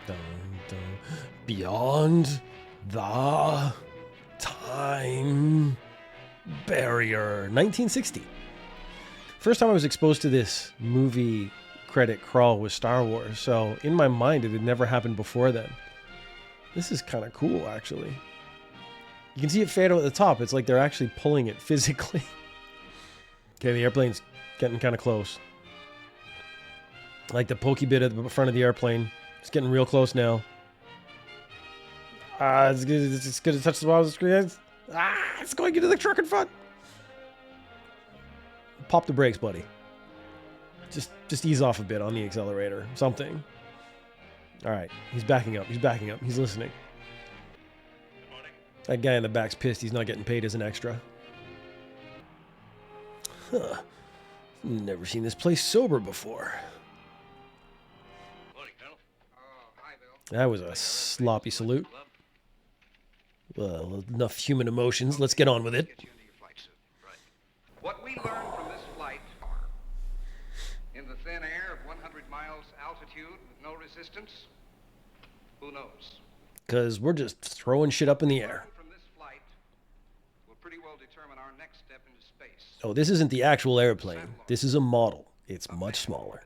Dun, dun. Beyond the time barrier. 1960. First time I was exposed to this movie credit crawl was Star Wars, so in my mind it had never happened before then. This is kind of cool, actually. You can see it fade out at the top. It's like they're actually pulling it physically. Okay, the airplane's getting kind of close. Like the pokey bit at the front of the airplane. It's getting real close now. It's going to touch the bottom of the screen. It's going into the truck in front. Pop the brakes, buddy. Just ease off a bit on the accelerator. Something. All right. He's backing up. He's backing up. He's listening. That guy in the back's pissed he's not getting paid as an extra. Huh. Never seen this place sober before. That was a sloppy salute. Well, enough human emotions. Let's get on with it. What we learned from this flight in the thin air of 100 miles altitude with no resistance, who knows? Because we're just throwing shit up in the air. From this flight will pretty well determine our next step into space. Oh, this isn't the actual airplane. This is a model. It's much smaller.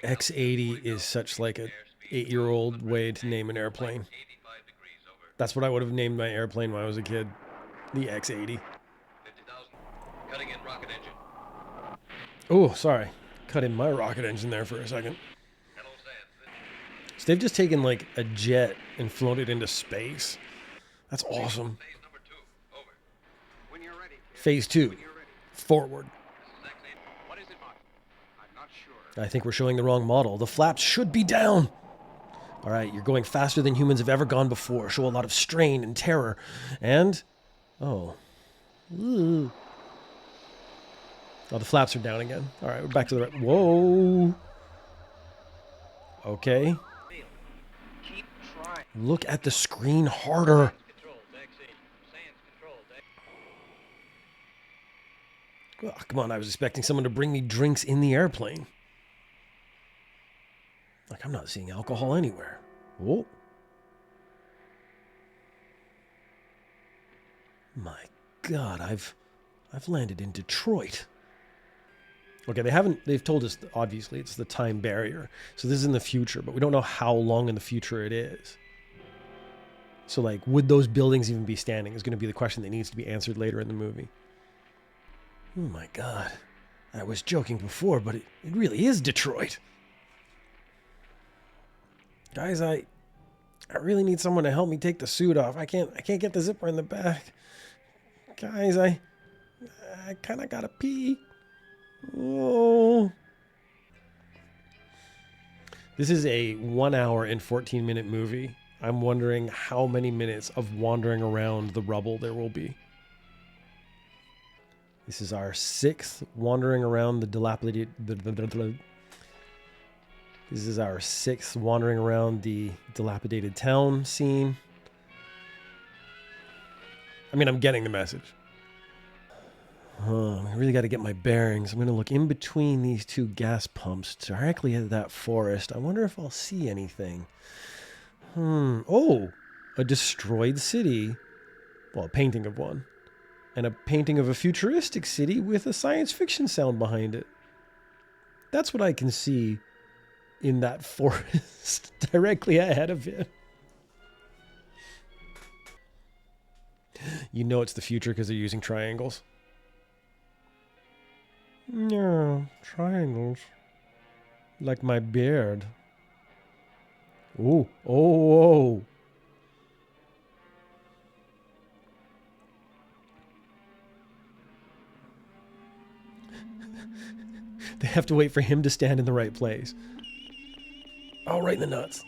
X80 is such like a 8-year-old way to name an airplane. That's what I would have named my airplane when I was a kid. The X80. Oh, sorry. Cut in my rocket engine there for a second. So they've just taken like a jet and flown it into space. That's awesome. Phase 2. Forward. I think we're showing the wrong model. The flaps should be down. All right, you're going faster than humans have ever gone before. Show a lot of strain and terror. And, oh. Ooh. Oh, the flaps are down again. All right, we're back to the right. Whoa. Okay. Look at the screen harder. Oh, come on, I was expecting someone to bring me drinks in the airplane. Like, I'm not seeing alcohol anywhere. Oh. My God, I've landed in Detroit. Okay, they've told us, obviously, it's the time barrier. So this is in the future, but we don't know how long in the future it is. So, like, would those buildings even be standing is going to be the question that needs to be answered later in the movie. Oh my God. I was joking before, but it really is Detroit. Guys, I really need someone to help me take the suit off. I can't get the zipper in the back. Guys, I kind of gotta pee. Oh. This is a 1 hour and 14-minute movie. I'm wondering how many minutes of wandering around the rubble there will be. This is our 6th wandering around the dilapidated... This is our 6th wandering around the dilapidated town scene. I mean, I'm getting the message. I really got to get my bearings. I'm going to look in between these two gas pumps directly at that forest. I wonder if I'll see anything. Oh, a destroyed city. Well, a painting of one. And a painting of a futuristic city with a science fiction sound behind it. That's what I can see in that forest directly ahead of him. You know it's the future because they're using triangles. Yeah, triangles. Like my beard. Ooh, oh. They have to wait for him to stand in the right place. Oh, right in the nuts.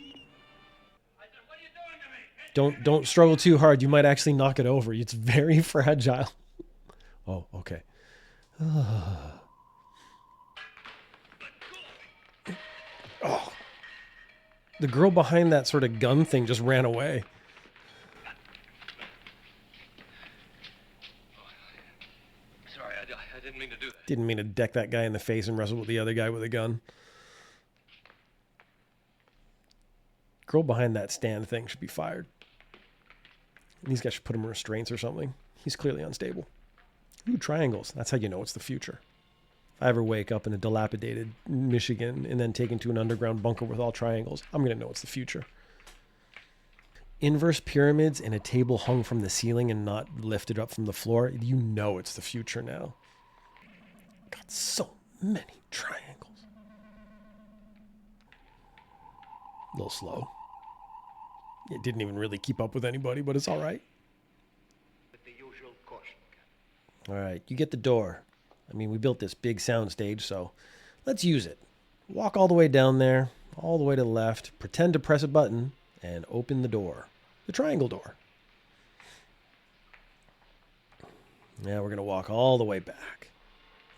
Don't struggle too hard. You might actually knock it over. It's very fragile. Oh, okay. Oh. The girl behind that sort of gun thing just ran away. Sorry, I didn't mean to do that. Didn't mean to deck that guy in the face and wrestle with the other guy with a gun. Girl behind that stand thing should be fired. These guys should put him in restraints or something. He's clearly unstable. Ooh, triangles. That's how you know it's the future. If I ever wake up in a dilapidated Michigan and then taken to an underground bunker with all triangles, I'm going to know it's the future. Inverse pyramids and a table hung from the ceiling and not lifted up from the floor. You know it's the future now. Got so many triangles. A little slow. It didn't even really keep up with anybody, but it's all right. With the usual caution. All right, you get the door. I mean, we built this big sound stage, so let's use it. Walk all the way down there, all the way to the left, pretend to press a button, and open the door. The triangle door. Now we're going to walk all the way back.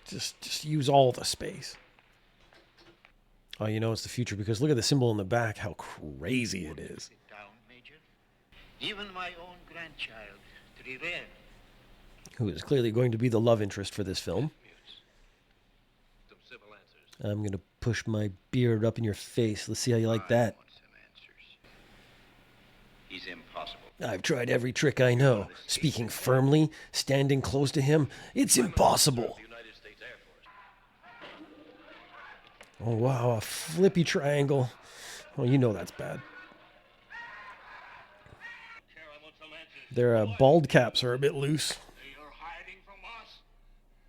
Just use all the space. Oh, you know it's the future because look at the symbol in the back, how crazy it is. Sit down, Major. Even my own grandchild, Trirene. Who is clearly going to be the love interest for this film. Some civil answers. I'm going to push my beard up in your face. Let's see how you like that. I want some answers. He's impossible. I've tried every trick I know. Speaking firmly, standing close to him. It's impossible. The United States Air Force. Oh, wow, a flippy triangle. Oh, you know that's bad. Their bald caps are a bit loose. They are hiding from us.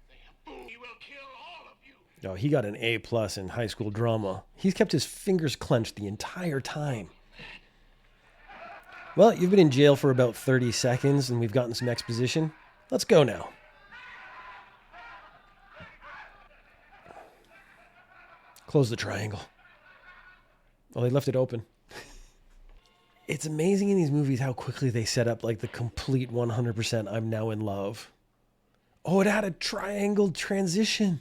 They have He will kill all of you. Oh, he got an A+ in high school drama. He's kept his fingers clenched the entire time. Well, you've been in jail for about 30 seconds, and we've gotten some exposition. Let's go now. Close the triangle. Oh, they left it open. It's amazing in these movies how quickly they set up like the complete 100% I'm now in love. Oh, it had a triangle transition.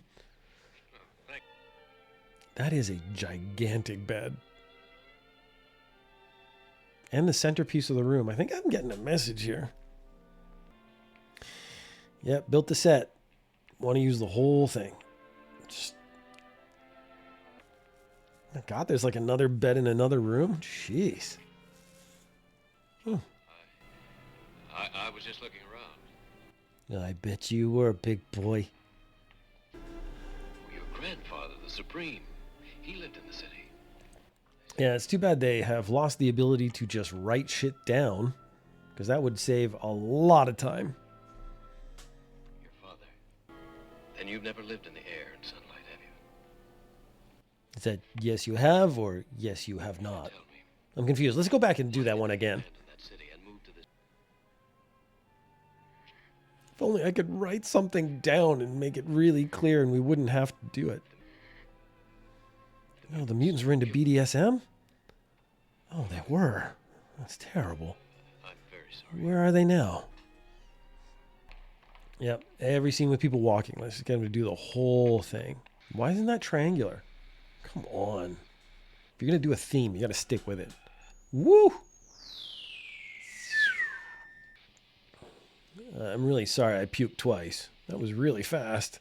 That is a gigantic bed. And the centerpiece of the room. I think I'm getting a message here. Yep, built the set. Want to use the whole thing. Just... Oh my God, there's like another bed in another room? Jeez. I was just looking around. I bet you were, big boy. Your grandfather, the Supreme, he lived in the city. Yeah, it's too bad they have lost the ability to just write shit down, because that would save a lot of time. Your father. Then you've never lived in the air and sunlight, have you? Is that yes you have, or yes you have not? Tell me. I'm confused. Let's go back and do that one again. Abandon that city and move to this. If only I could write something down and make it really clear and we wouldn't have to do it. Oh, the mutants were into BDSM? Oh, they were. That's terrible. I'm very sorry. Where are they now? Yep, every scene with people walking. Let's just get them to do the whole thing. Why isn't that triangular? Come on. If you're going to do a theme, you got to stick with it. Woo! I'm really sorry I puked twice. That was really fast.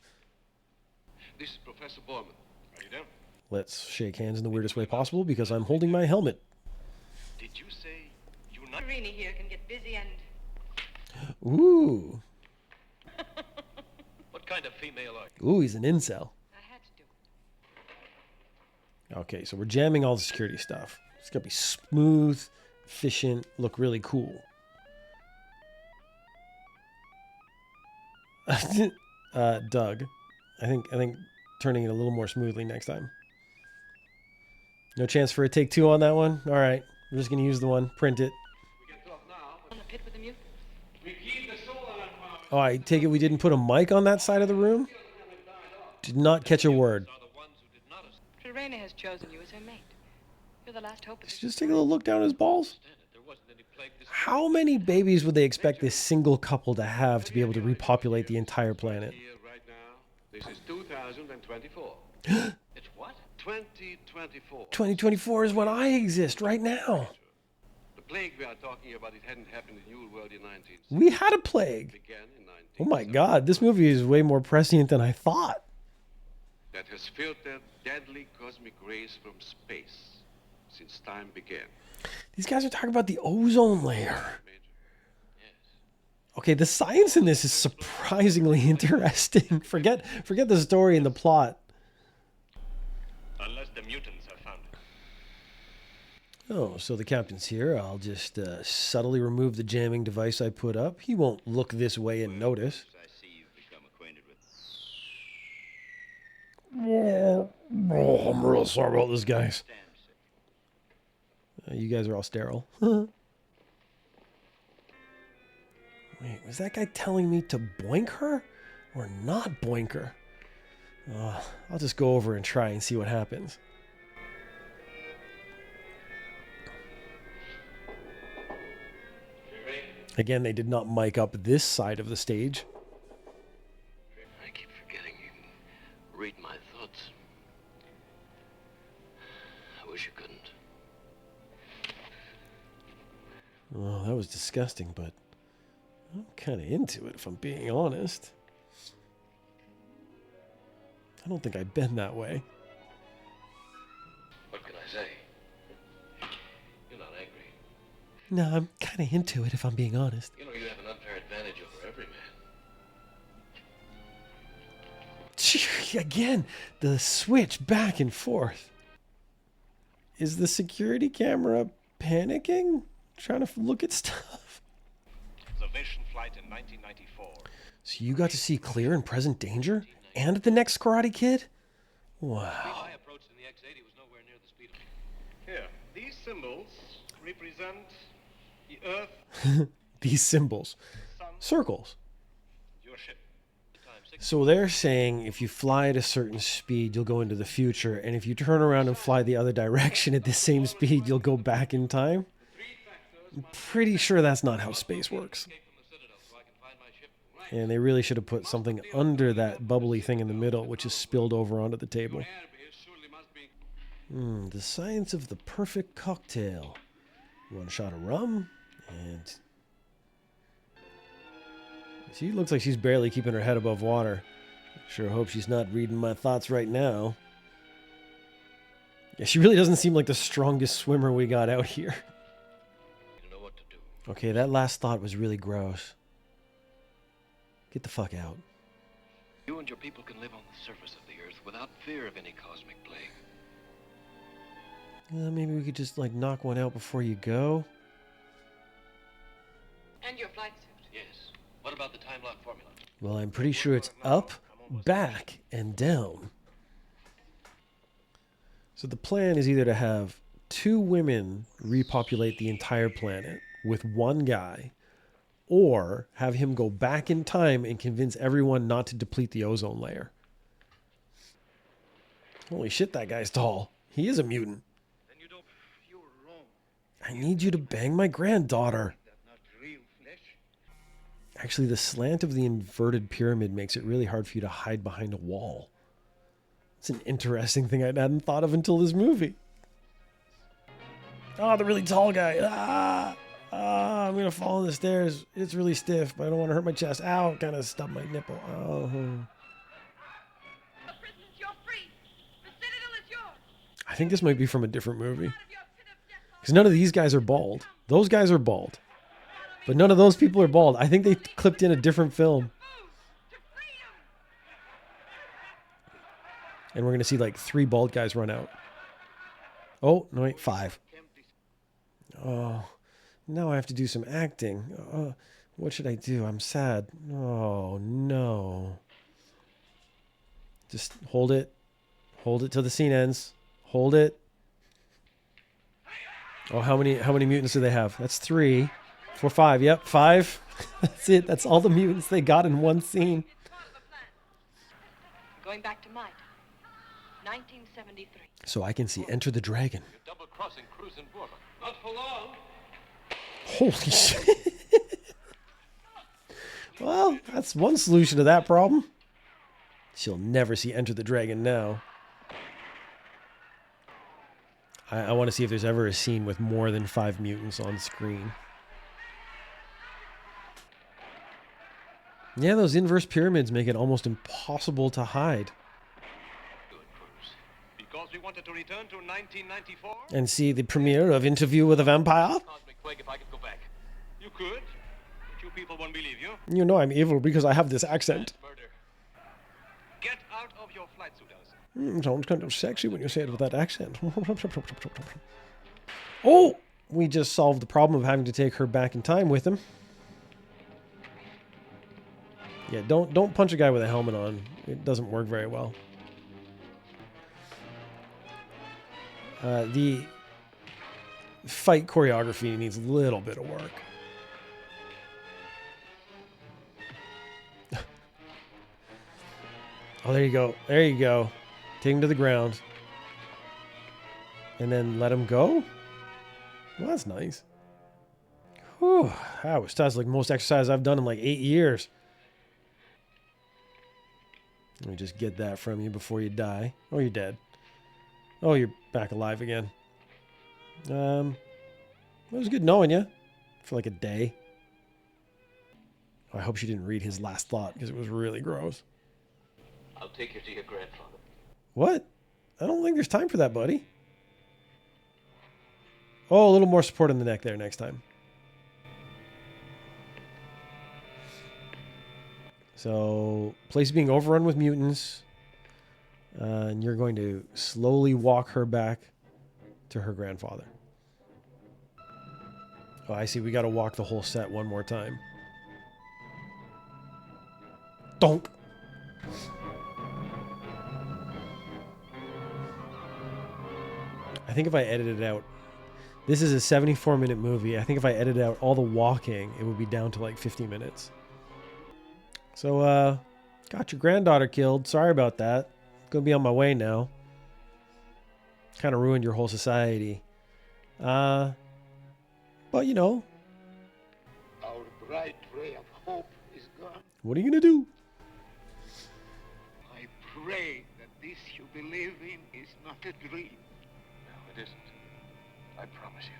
This is Professor Borman. Are you there? Let's shake hands in the weirdest way possible because I'm holding my helmet. Did you say you're not? Irene here can get busy and... Ooh. What kind of female are you? Ooh, he's an incel. I had to do it. Okay, so we're jamming all the security stuff. It's got to be smooth, efficient, look really cool. Doug, I think turning it a little more smoothly next time. No chance for a take two on that one? All right, we're just going to use the one, print it. We can talk now. On the pit with the mute. We keep the soul on our Oh, I take it we didn't put a mic on that side of the room? Did not catch a word. are the ones who did not Irene has chosen you as her mate. You're the last hope of Let's just take a little look down his balls. understand it. There wasn't any plague this How many babies would they expect this single couple to have to be able to repopulate the entire planet? Here right now. This is 2024. It's what? 2024. 2024 is when I exist right now. The plague we are talking about, it hadn't happened in your world in 1960. We had a plague. Began in 19. Oh my God, this movie is way more prescient than I thought. that has filtered deadly cosmic rays from space since time began. These guys are talking about the ozone layer. Major. Yes. Okay, the science in this is surprisingly interesting. Forget the story and the plot. Unless the mutants have found it. Oh, so the captain's here. I'll just subtly remove the jamming device I put up. He won't look this way and notice. I see you've become acquainted with. Oh, I'm real sorry about this, guys. You guys are all sterile. Wait, was that guy telling me to boink her or not boink her? I'll just go over and try and see what happens. Again, they did not mic up this side of the stage. I keep forgetting you can read my thoughts. I wish you couldn't. Oh, that was disgusting, but I'm kind of into it, if I'm being honest. I don't think I've been that way. What can I say? You're not angry. No, I'm kind of into it, if I'm being honest. You know you have an unfair advantage over every man. Again, the switch back and forth. Is the security camera panicking? Trying to look at stuff? Observation flight in 1994. So you got to see clear and present danger? And the next Karate Kid? Wow. I approached in the X-80 was nowhere near the speed of... Here, these symbols represent the Earth, These symbols. Sun, Circles. your ship. So they're saying if you fly at a certain speed, you'll go into the future. And if you turn around and fly the other direction at the same speed, you'll go back in time? I'm pretty sure that's not how space works. And they really should have put something under that bubbly thing in the middle, which is spilled over onto the table. The science of the perfect cocktail. 1 shot of rum, and... She looks like she's barely keeping her head above water. Sure hope she's not reading my thoughts right now. Yeah, she really doesn't seem like the strongest swimmer we got out here. You know what to do. Okay, that last thought was really gross. Get the fuck out. You and your people can live on the surface of the Earth without fear of any cosmic plague. Maybe we could just, like, knock one out before you go. And your flight suit. Yes. What about the time lock formula? Well, I'm pretty sure it's up, back, and down. So the plan is either to have 2 women repopulate the entire planet with 1 guy, or have him go back in time and convince everyone not to deplete the ozone layer. Holy shit, that guy's tall. He is a mutant. Then you don't. You're wrong. I need you to bang my granddaughter. That's not real flesh. Actually, the slant of the inverted pyramid makes it really hard for you to hide behind a wall. It's an interesting thing I hadn't thought of until this movie. Oh, the really tall guy. I'm going to fall on the stairs. It's really stiff, but I don't want to hurt my chest. Ow, kind of stubbed my nipple. Oh. The prisoners, you're free. The citadel is yours. I think this might be from a different movie. Out of your pit of death. Because none of these guys are bald. Those guys are bald. But none of those people are bald. I think they clipped in a different film. Move to freedom. And we're going to see like 3 bald guys run out. Oh, no, wait, 5. Oh, now I have to do some acting. What should I do? I'm sad. Oh, no. Just hold it. Hold it till the scene ends. Hold it. Oh, how many mutants do they have? That's 3. 4, 5. Yep, 5. That's it. That's all the mutants they got in one scene. It's part of the plan. Going back to my time. 1973. So I can see Enter the Dragon. You're double-crossing Cruz and Borba. Not for long. Holy shit. Well, that's one solution to that problem. She'll never see Enter the Dragon now. I want to see if there's ever a scene with more than 5 mutants on screen. Yeah, those inverse pyramids make it almost impossible to hide. we wanted to return to 1994? And see the premiere of Interview with a Vampire? Cosmic Quake, if I could go back. You could, but you people won't believe you. You know I'm evil because I have this accent. Murder. Get out of your flight suit, Allison. Sounds kind of sexy when you say it with that accent. Oh! We just solved the problem of having to take her back in time with him. Yeah, don't punch a guy with a helmet on. It doesn't work very well. The fight choreography needs a little bit of work. Oh, there you go. There you go. Take him to the ground. And then let him go? Well, that's nice. Whew. That was that's like most exercise I've done in like 8 years. Let me just get that from you before you die. Oh, you're dead. Oh, you're back alive again. It was good knowing you for like a day. Oh, I hope she didn't read his last thought because it was really gross. I'll take you to your grandfather. What? I don't think there's time for that, buddy. Oh, a little more support in the neck there next time. So, place being overrun with mutants. And you're going to slowly walk her back to her grandfather. Oh, I see. We got to walk the whole set one more time. Donk. I think if I edited it out, this is a 74-minute movie. I think if I edited out all the walking, it would be down to like 50 minutes. So, got your granddaughter killed. Sorry about that. Gonna be on my way now. Kind of ruined your whole society. But you know. Our bright ray of hope is gone. What are you gonna do? I pray that this you believe in is not a dream. No, it isn't. I promise you.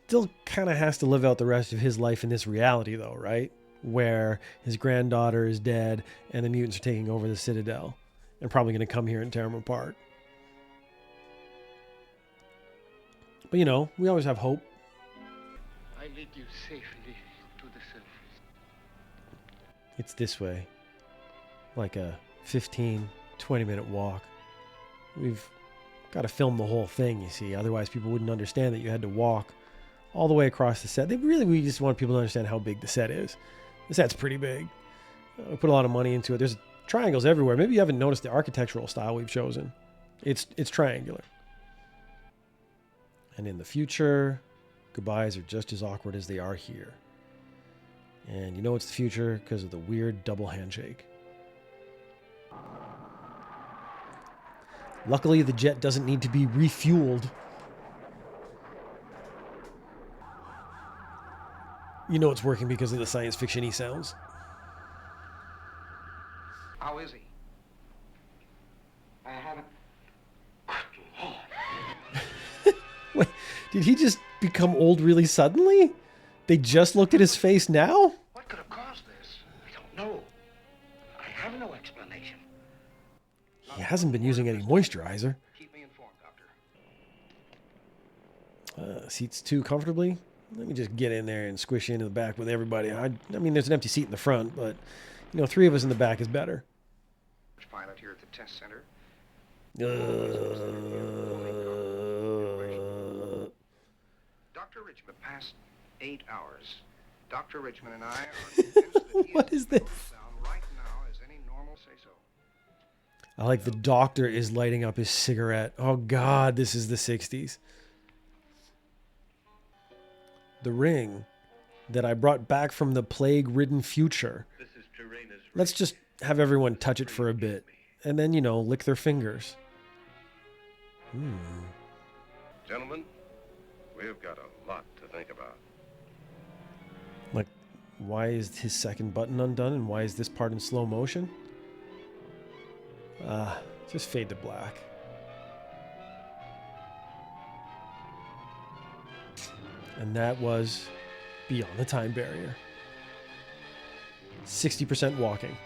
Still kind of has to live out the rest of his life in this reality, though, right? Where his granddaughter is dead and the mutants are taking over the Citadel and probably going to come here and tear him apart. But, you know, we always have hope. I lead you safely to the surface. It's this way. Like a 15, 20-minute walk. We've got to film the whole thing, you see. Otherwise, people wouldn't understand that you had to walk all the way across the set. We just want people to understand how big the set is. The set's pretty big. We put a lot of money into it. There's triangles everywhere. Maybe you haven't noticed the architectural style we've chosen. It's triangular. And in the future, goodbyes are just as awkward as they are here. And you know it's the future because of the weird double handshake. Luckily, the jet doesn't need to be refueled. You know it's working because of the science fiction-y sounds. How is he? I haven't. Wait, did he just become old really suddenly? They just looked at his face now? What could have caused this? I don't know. I have no explanation. He hasn't been using any moisturizer. Keep me informed, Doctor. Seats too comfortably? Let me just get in there and squish into the back with everybody. I mean, there's an empty seat in the front, but, you know, 3 of us in the back is better. Pilot here at the test center. Dr. Richmond, past 8 hours. Dr. Richmond and I are convinced that What is this? sound right now as any normal say so. I like the doctor is lighting up his cigarette. Oh, God, this is the 60s. The ring that I brought back from the plague-ridden future. This is Terraina's. Let's just have everyone touch it for a bit. And then, you know, lick their fingers. Gentlemen, we have got a lot to think about. Like, why is his second button undone and why is this part in slow motion? Just fade to black. And that was Beyond the Time Barrier. 60% walking.